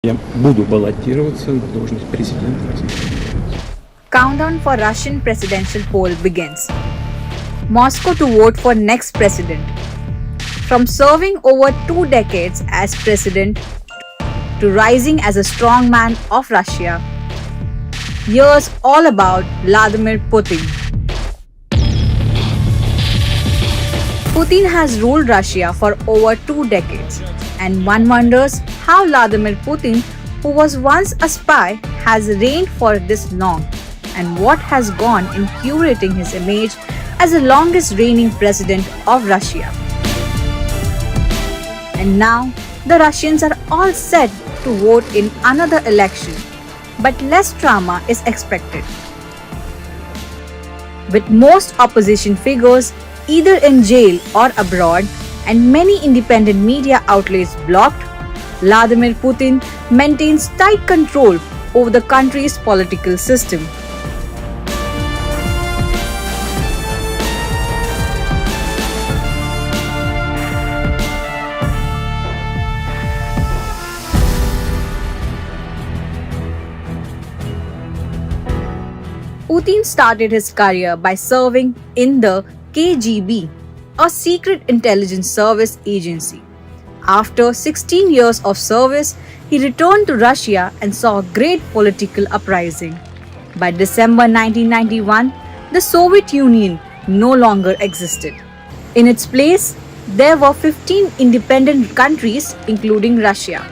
Я буду баллотироваться на должность президента России. Countdown for Russian presidential poll begins. Moscow to vote for next president. From serving over 2 decades as president to rising as a strongman of Russia, here's all about Vladimir Putin. Putin has ruled Russia for over 2 decades, and one wonders how Vladimir Putin, who was once a spy, has reigned for this long, and what has gone in curating his image as the longest reigning president of Russia. And now, the Russians are all set to vote in another election, but less drama is expected. With most opposition figures either in jail or abroad and many independent media outlets blocked, Vladimir Putin maintains tight control over the country's political system. Putin started his career by serving in the KGB, a secret intelligence service agency. After 16 years of service, he returned to Russia and saw a great political uprising. By December 1991, the Soviet Union no longer existed. In its place, there were 15 independent countries, including Russia.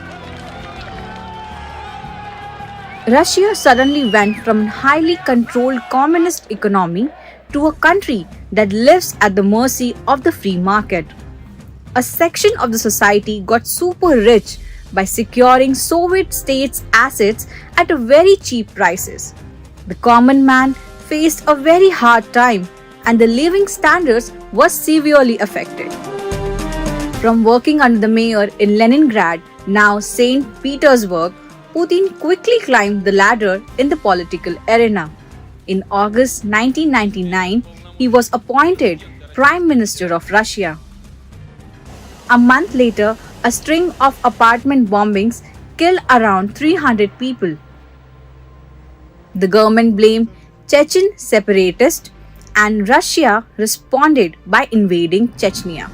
Russia suddenly went from a highly controlled communist economy to a country that lives at the mercy of the free market. A section of the society got super rich by securing Soviet states' assets at a very cheap prices. The common man faced a very hard time and the living standards were severely affected. From working under the mayor in Leningrad, now St. Petersburg, Putin quickly climbed the ladder in the political arena. In August 1999, he was appointed Prime Minister of Russia. A month later, a string of apartment bombings killed around 300 people. The government blamed Chechen separatists, and Russia responded by invading Chechnya.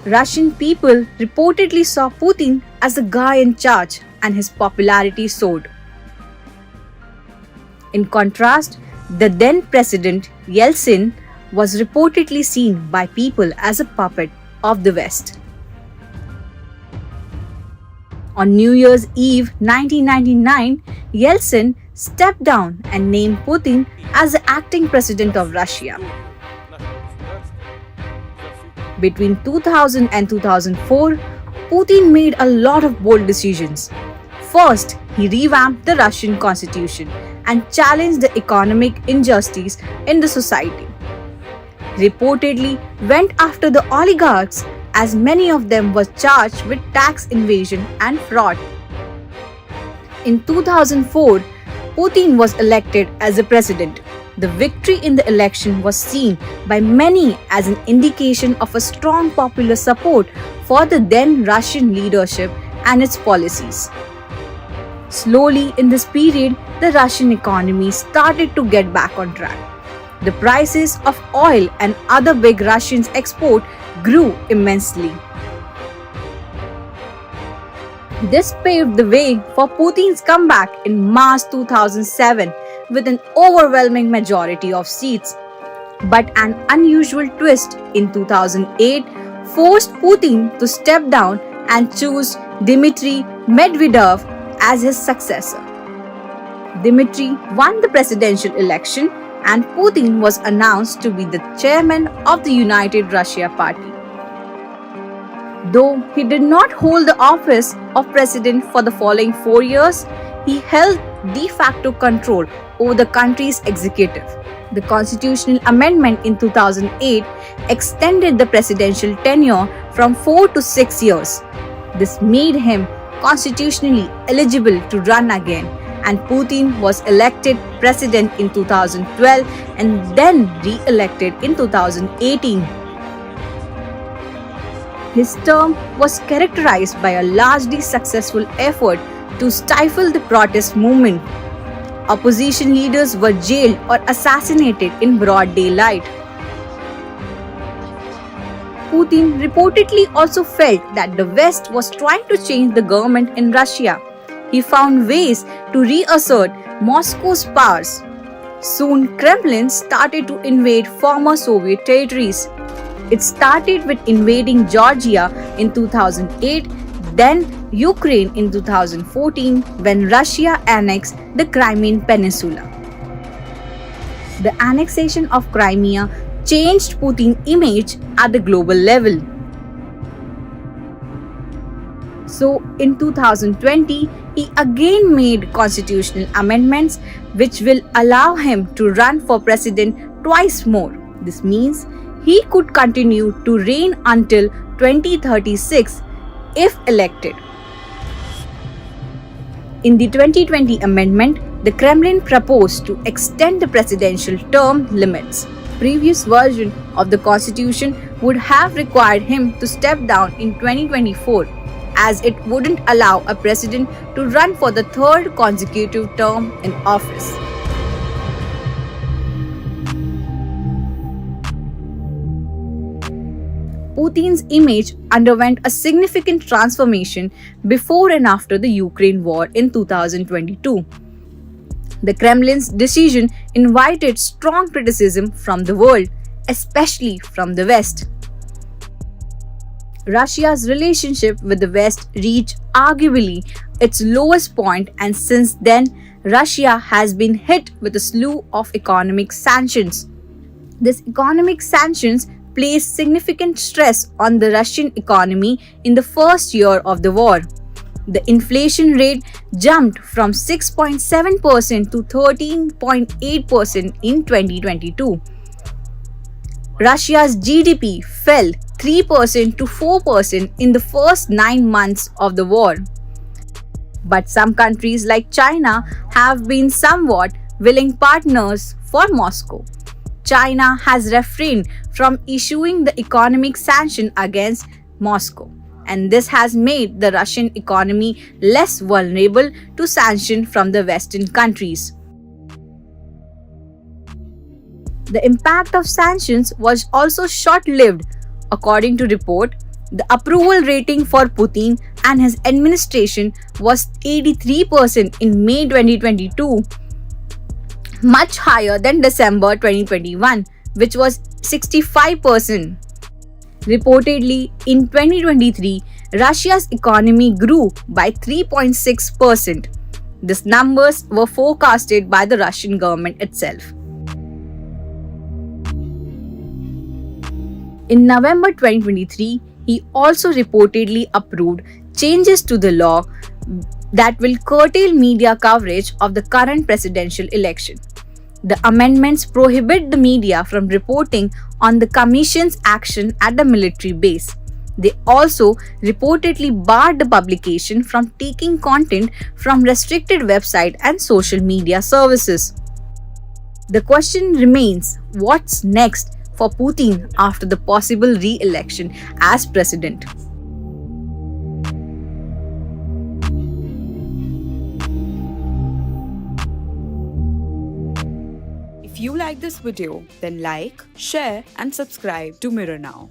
Russian people reportedly saw Putin as the guy in charge, and his popularity soared. In contrast, the then president Yeltsin was reportedly seen by people as a puppet of the West. On New Year's Eve 1999, Yeltsin stepped down and named Putin as the acting president of Russia. Between 2000 and 2004, Putin made a lot of bold decisions. First, he revamped the Russian constitution and challenged the economic injustice in the society. Reportedly went after the oligarchs, as many of them were charged with tax evasion and fraud. In 2004, Putin was elected as the president. The victory in the election was seen by many as an indication of a strong popular support for the then Russian leadership and its policies. Slowly in this period, the Russian economy started to get back on track. The prices of oil and other big Russian exports grew immensely. This paved the way for Putin's comeback in March 2007 with an overwhelming majority of seats. But an unusual twist in 2008 forced Putin to step down and choose Dmitry Medvedev as his successor. Dmitry won the presidential election and Putin was announced to be the chairman of the United Russia Party. Though he did not hold the office of president for the following 4 years, he held de facto control over the country's executive. The constitutional amendment in 2008 extended the presidential tenure from 4 to 6 years. This made him constitutionally eligible to run again and Putin was elected president in 2012 and then re-elected in 2018. His term was characterized by a largely successful effort to stifle the protest movement. Opposition leaders were jailed or assassinated in broad daylight. Putin reportedly also felt that the West was trying to change the government in Russia. He found ways to reassert Moscow's powers. Soon, Kremlin started to invade former Soviet territories. It started with invading Georgia in 2008, then Ukraine in 2014 when Russia annexed the Crimean Peninsula. The annexation of Crimea changed Putin's image at the global level. So, in 2020, he again made constitutional amendments which will allow him to run for president twice more. This means he could continue to reign until 2036 if elected. In the 2020 amendment, the Kremlin proposed to extend the presidential term limits. Previous version of the constitution would have required him to step down in 2024, as it wouldn't allow a president to run for the third consecutive term in office. Putin's image underwent a significant transformation before and after the Ukraine war in 2022. The Kremlin's decision invited strong criticism from the world, especially from the West. Russia's relationship with the West reached arguably its lowest point, and since then, Russia has been hit with a slew of economic sanctions. These economic sanctions placed significant stress on the Russian economy in the first year of the war. The inflation rate jumped from 6.7% to 13.8% in 2022. Russia's GDP fell 3% to 4% in the first 9 months of the war. But some countries like China have been somewhat willing partners for Moscow. China has refrained from issuing the economic sanction against Moscow, and this has made the Russian economy less vulnerable to sanction from the Western countries. The impact of sanctions was also short-lived. According to report, the approval rating for Putin and his administration was 83% in May 2022, much higher than December 2021, which was 65%. Reportedly, in 2023, Russia's economy grew by 3.6%. These numbers were forecasted by the Russian government itself. In November 2023, he also reportedly approved changes to the law that will curtail media coverage of the current presidential election. The amendments prohibit the media from reporting on the Commission's action at the military base. They also reportedly barred the publication from taking content from restricted websites and social media services. The question remains, what's next for Putin after the possible re-election as president? If you like this video, then like, share and subscribe to Mirror Now.